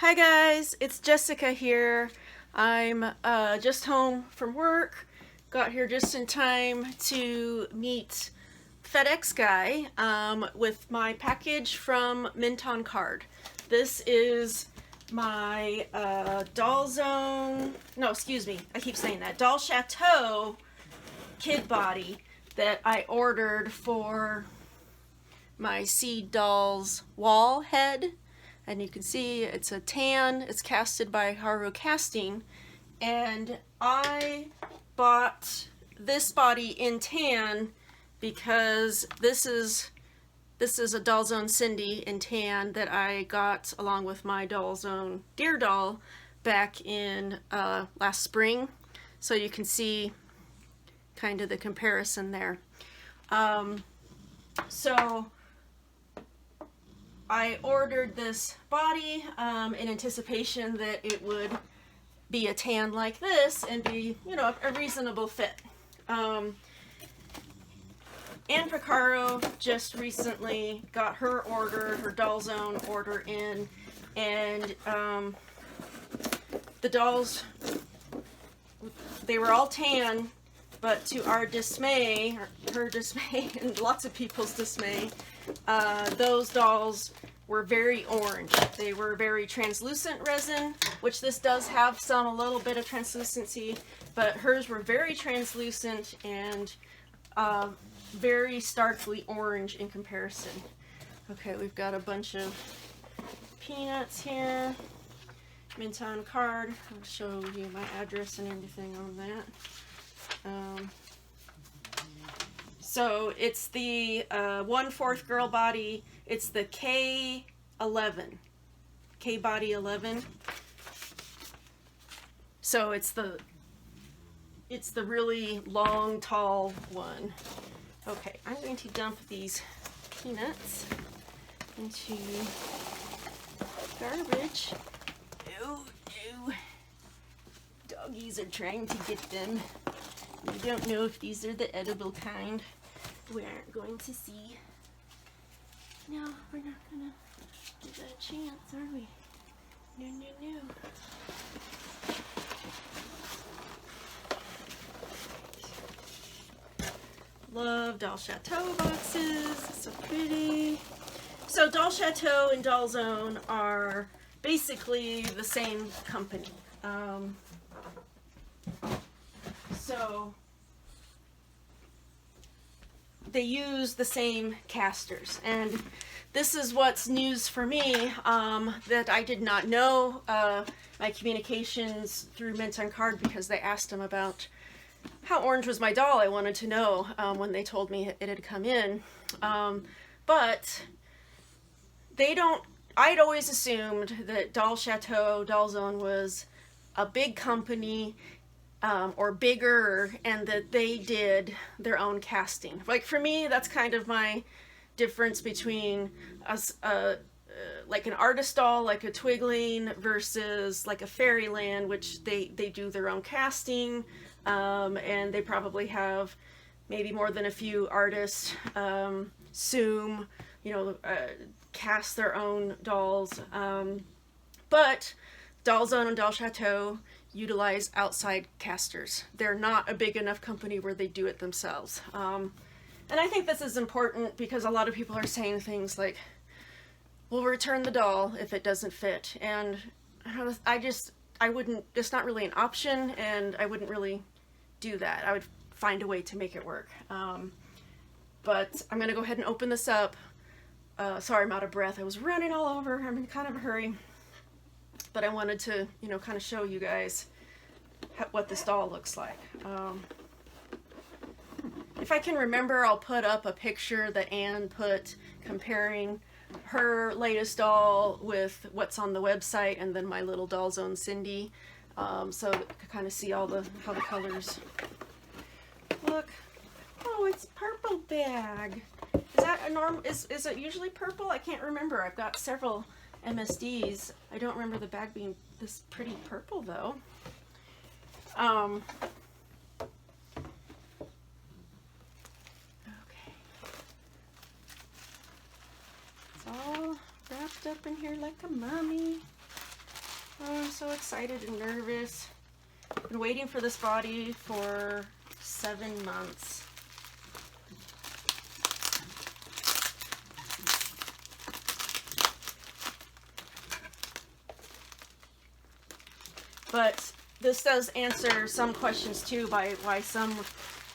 Hi guys, it's Jessica here. I'm just home from work. Got here just in time to meet FedEx guy with my package from Mint on Card. This is my Doll Zone, no, excuse me, I keep saying that, Doll Chateau kid body that I ordered for my Seed Dolls Wol head. And you can see it's a tan, it's casted by Haru Casting, and I bought this body in tan because this is a Doll Zone Cindy in tan that I got along with my Doll Zone Deer Doll back in last spring, so you can see kind of the comparison there. So I ordered this body in anticipation that it would be a tan like this and be, you know, a reasonable fit. Ann Picaro just recently got her order, her Doll Zone order in, and the dolls, they were all tan, but to our dismay, her dismay, and lots of people's dismay, those dolls were very orange. They were very translucent resin, which this does have a little bit of translucency, but hers were very translucent and very starkly orange in comparison. Okay, we've got a bunch of peanuts here. Mint on Card. I'll show you my address and everything on that. So it's the 1/4 girl body. It's the K-11, K-body-11. So it's the really long, tall one. Okay, I'm going to dump these peanuts into garbage. Ew, ew. Doggies are trying to get them. We don't know if these are the edible kind. We aren't going to see. No, we're not gonna give that a chance, are we? No, no, no. Love Doll Chateau boxes, so pretty. So Doll Chateau and Doll Zone are basically the same company. So they use the same casters, and this is what's news for me that I did not know. My communications through Mint on Card, because they asked them about how orange was my doll. I wanted to know when they told me it had come in, but they don't. I'd always assumed that Doll Chateau, Doll Zone was a big company or bigger, and that they did their own casting. Like for me, that's kind of my difference between like an artist doll, like a Twigling, versus like a Fairyland, which they do their own casting, and they probably have maybe more than a few artists assume, you know, cast their own dolls. But Doll Zone and Doll Chateau utilize outside casters. They're not a big enough company where they do it themselves. And I think this is important because a lot of people are saying things like, we'll return the doll if it doesn't fit. And I wouldn't, it's not really an option, and I wouldn't really do that. I would find a way to make it work. But I'm gonna go ahead and open this up. Sorry, I'm out of breath. I was running all over. I'm in kind of a hurry. But I wanted to, you know, kind of show you guys what this doll looks like. If I can remember, I'll put up a picture that Anne put comparing her latest doll with what's on the website, and then my little Doll Zone Cindy, so that you can kind of see all how the colors look. Oh, it's purple bag. Is that a normal? Is it usually purple? I can't remember. I've got several MSDs. I don't remember the bag being this pretty purple though. Okay. It's all wrapped up in here like a mommy. Oh, I'm so excited and nervous. Been waiting for this body for 7 months. But this does answer some questions too by why some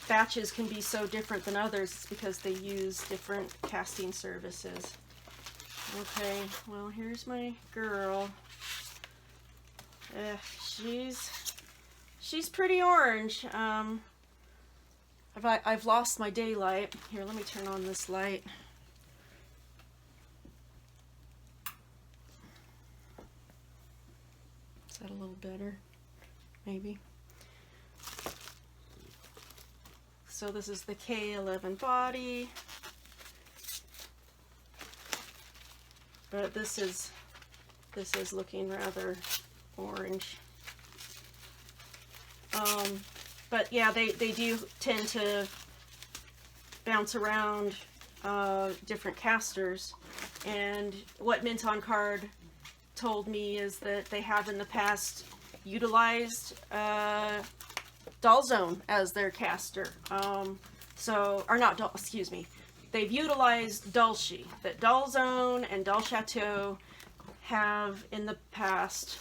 batches can be so different than others. It's because they use different casting services. Okay, well, here's my girl. She's pretty orange. I've lost my daylight. Here, let me turn on this light. Is that a little better? Maybe. So this is the K-11 body. But this is looking rather orange. But yeah, they do tend to bounce around different casters. And what Mint on Card told me is that they have in the past utilized Dolls Wol as their caster. Excuse me. They've utilized Dolce. That Dolls Wol and Chateau have in the past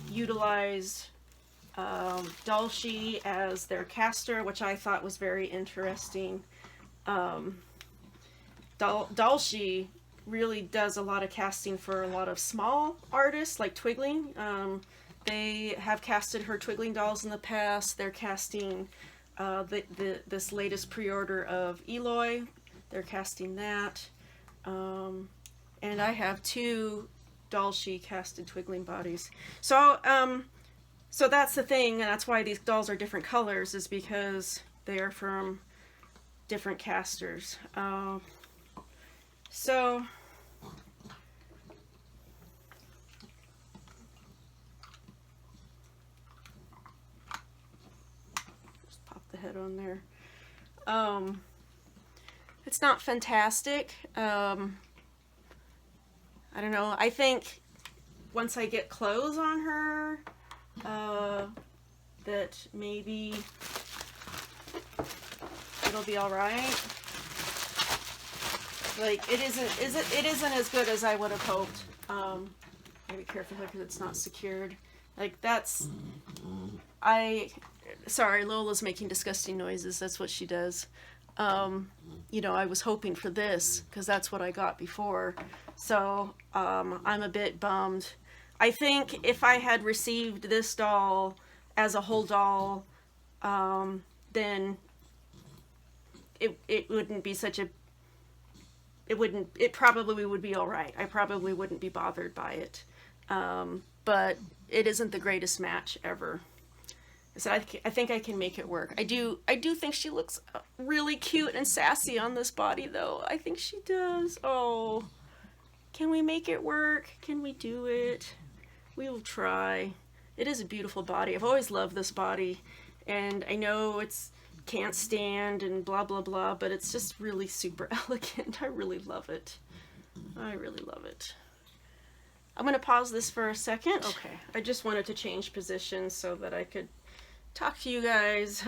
utilized Dolce as their caster, which I thought was very interesting. Dolce really does a lot of casting for a lot of small artists like Twiggling. They have casted her Twiggling dolls in the past. They're casting this latest pre-order of Eloy. They're casting that. And I have 2 Dolce casted Twiggling bodies. So that's the thing, and that's why these dolls are different colors, is because they are from different casters. So just pop the head on there. It's not fantastic. I don't know. I think once I get clothes on her, that maybe it'll be all right. Like it isn't as good as I would have hoped. Gotta be careful here because it's not secured. Like sorry, Lola's making disgusting noises. That's what she does. You know, I was hoping for this because that's what I got before. So I'm a bit bummed. I think if I had received this doll as a whole doll, then it wouldn't be such a, it probably would be all right. I probably wouldn't be bothered by it. But it isn't the greatest match ever. So I think I can make it work. I do think she looks really cute and sassy on this body though. I think she does. Oh, can we make it work? Can we do it? We will try. It is a beautiful body. I've always loved this body, and I know it's can't stand and blah blah blah, but it's just really super elegant. I really love it. I really love it. I'm gonna pause this for a second. Okay, I just wanted to change positions so that I could talk to you guys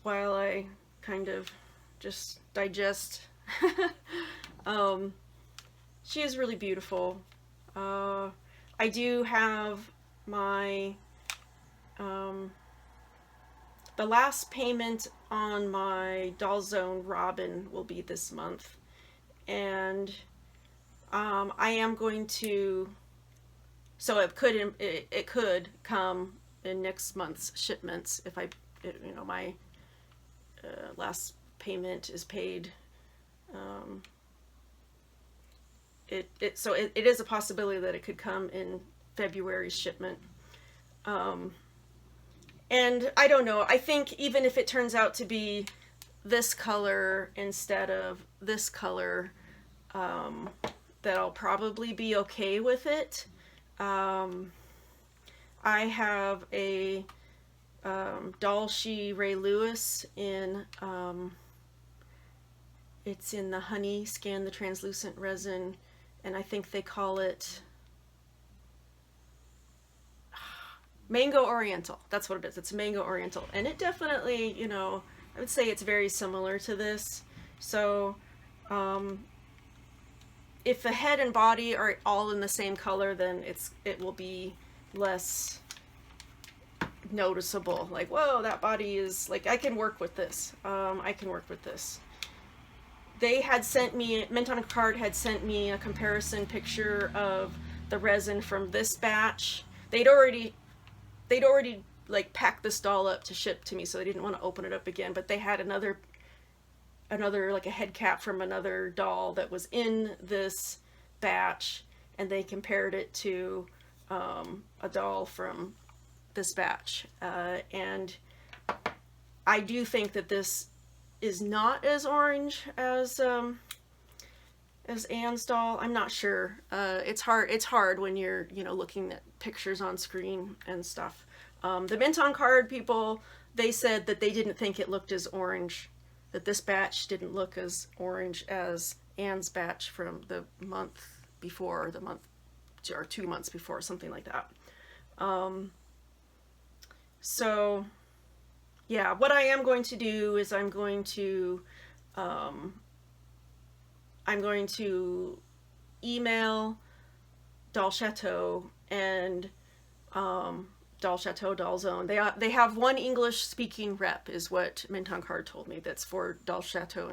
while I kind of just digest. She is really beautiful. I do have my the last payment on my Dolls Wol Robin will be this month, and I am going to, so it could come in next month's shipments if you know, my last payment is paid. So it is a possibility that it could come in February's shipment. And I don't know, I think even if it turns out to be this color instead of this color, that I'll probably be okay with it. I have a Dolce Ray Lewis in, it's in the Honey Scan the Translucent Resin, and I think they call it Mango Oriental. That's what it is. It's Mango Oriental. And it definitely, you know, I would say it's very similar to this. So, if the head and body are all in the same color, then it will be less noticeable. Like, whoa, that body is, like, I can work with this. I can work with this. They had sent me, Mint on Card had sent me a comparison picture of the resin from this batch. They'd already like packed this doll up to ship to me, so they didn't want to open it up again, but they had another like a head cap from another doll that was in this batch, and they compared it to a doll from this batch, and I do think that this is not as orange as Anne's doll. I'm not sure. It's hard when you're, you know, looking at pictures on screen and stuff. The Mint on Card people, they said that they didn't think it looked as orange, that this batch didn't look as orange as Anne's batch from the month before, or the month or 2 months before, something like that. So yeah, what I am going to do is I'm going to email Doll Chateau and Chateau Doll Zone. They have one English speaking rep, is what Mint on Card told me, that's for Doll Chateau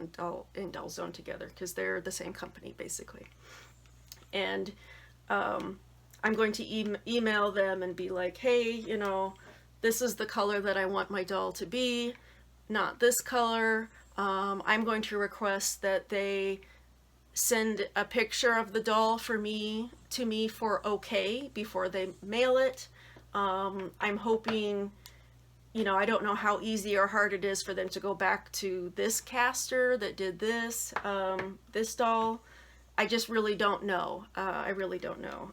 and Doll Zone together, because they're the same company basically. And I'm going to email them and be like, hey, you know, this is the color that I want my doll to be, not this color. I'm going to request that they send a picture of the doll to me for okay before they mail it. I'm hoping, you know, I don't know how easy or hard it is for them to go back to this caster that did this, this doll. I just really don't know. I really don't know.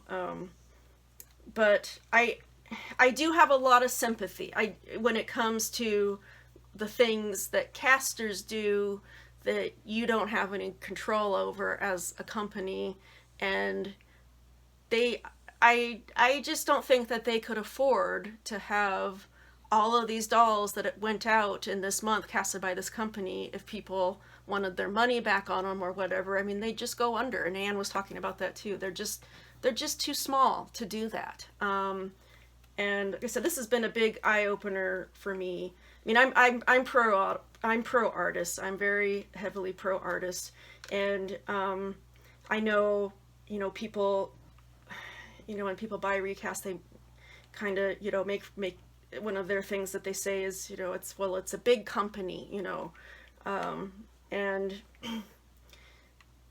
But I do have a lot of sympathy when it comes to the things that casters do that you don't have any control over as a company, and I just don't think that they could afford to have all of these dolls that went out in this month casted by this company if people wanted their money back on them or whatever. I mean, they just go under, and Anne was talking about that too. They're just too small to do that. And like I said, this has been a big eye-opener for me. I mean, I'm pro artist. I'm very heavily pro artist, and I know, you know, people, you know, when people buy recast, they kind of, you know, make one of their things that they say is, you know, it's a big company, you know, and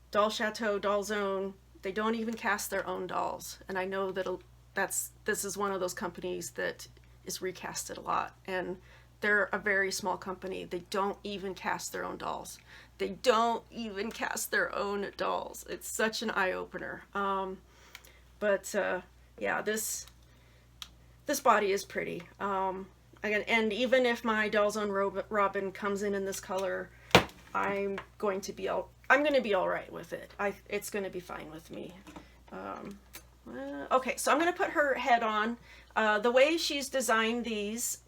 Doll Chateau, Doll Zone, they don't even cast their own dolls, and I know that this is one of those companies that is recasted a lot, and they're a very small company. They don't even cast their own dolls. They don't even cast their own dolls. It's such an eye-opener. But yeah, this body is pretty. Again, and even if my Doll Zone Robin comes in this color, I'm going to be all right with it. It's going to be fine with me. Okay, so I'm going to put her head on. The way she's designed these,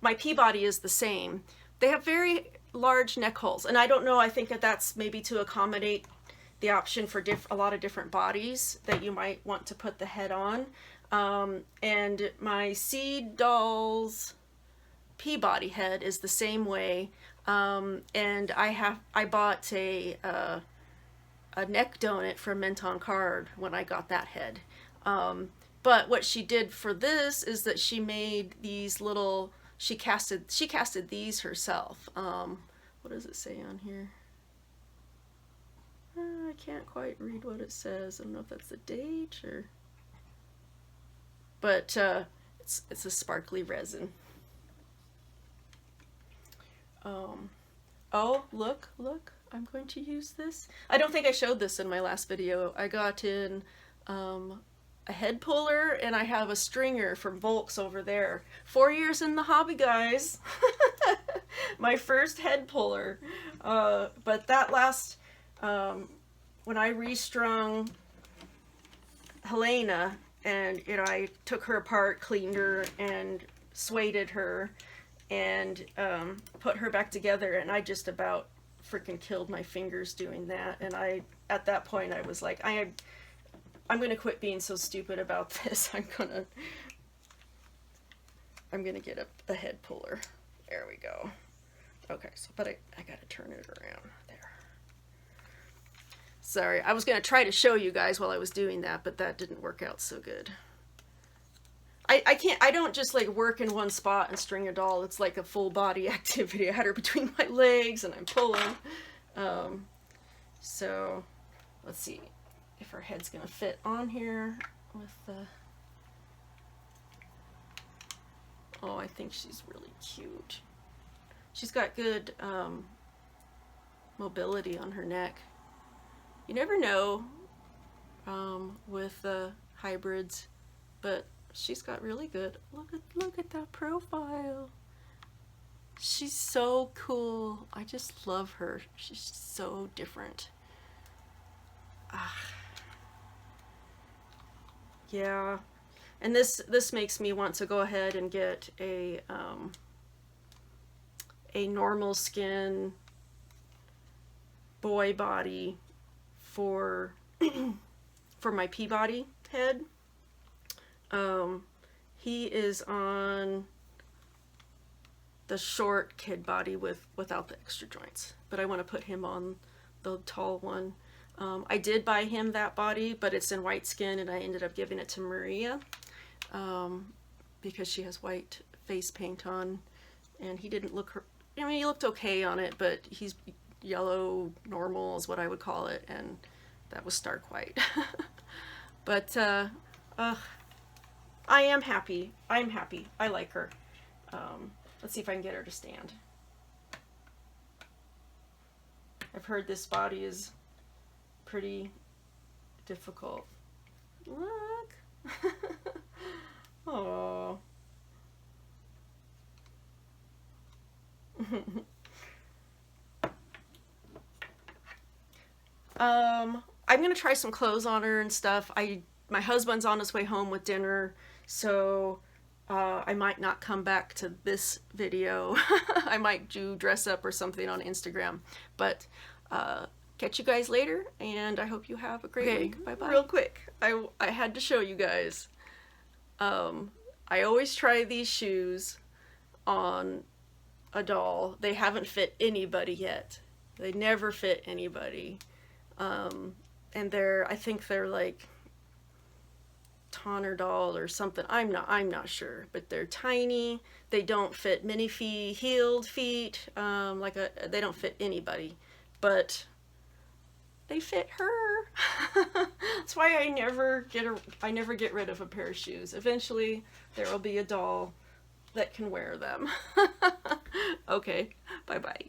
my P-body is the same. They have very large neck holes, and I don't know, I think that's maybe to accommodate the option for a lot of different bodies that you might want to put the head on. And my Seed Dolls P-body head is the same way. And I bought a neck donut from Mint on Card when I got that head. But what she did for this is that she made these little, she casted these herself. What does it say on here? I can't quite read what it says. I don't know if that's the date or, but it's a sparkly resin. Oh, look, I'm going to use this. I don't think I showed this in my last video. I got in a head puller, and I have a stringer from Volks over there. 4 years in the hobby, guys. My first head puller. But that last, when I restrung Helena, and you know, I took her apart, cleaned her, and sueded her, and put her back together, and I just about freaking killed my fingers doing that. And at that point I was like, I'm gonna quit being so stupid about this. I'm gonna get a head puller. There we go. Okay, so but I gotta turn it around there. Sorry, I was gonna try to show you guys while I was doing that, but that didn't work out so good. I don't just like work in one spot and string a doll. It's like a full body activity. I had her between my legs and I'm pulling. So let's see if her head's gonna fit on here with the, oh, I think she's really cute. She's got good mobility on her neck. You never know with hybrids, but she's got really good, look at that profile. She's so cool. I just love her. She's so different. Yeah. And this makes me want to go ahead and get a normal skin boy body for for my P-body head. He is on the short kid body without the extra joints, but I want to put him on the tall one. I did buy him that body, but it's in white skin, and I ended up giving it to Maria because she has white face paint on, and he didn't look, I mean, he looked okay on it, but he's yellow normal is what I would call it, and that was stark white. But I am happy. I'm happy. I like her. Let's see if I can get her to stand. I've heard this body is pretty difficult. Look. Oh. I'm gonna try some clothes on her and stuff. My husband's on his way home with dinner, so I might not come back to this video. I might do dress up or something on Instagram, but catch you guys later, and I hope you have a great week. Bye bye. Real quick, I had to show you guys. I always try these shoes on a doll. They haven't fit anybody yet. They never fit anybody. And I think they're like Tonner doll or something. I'm not sure, but they're tiny. They don't fit mini feet, heeled feet. They don't fit anybody, but they fit her. That's why I never get rid of a pair of shoes. Eventually there will be a doll that can wear them. Okay, bye bye.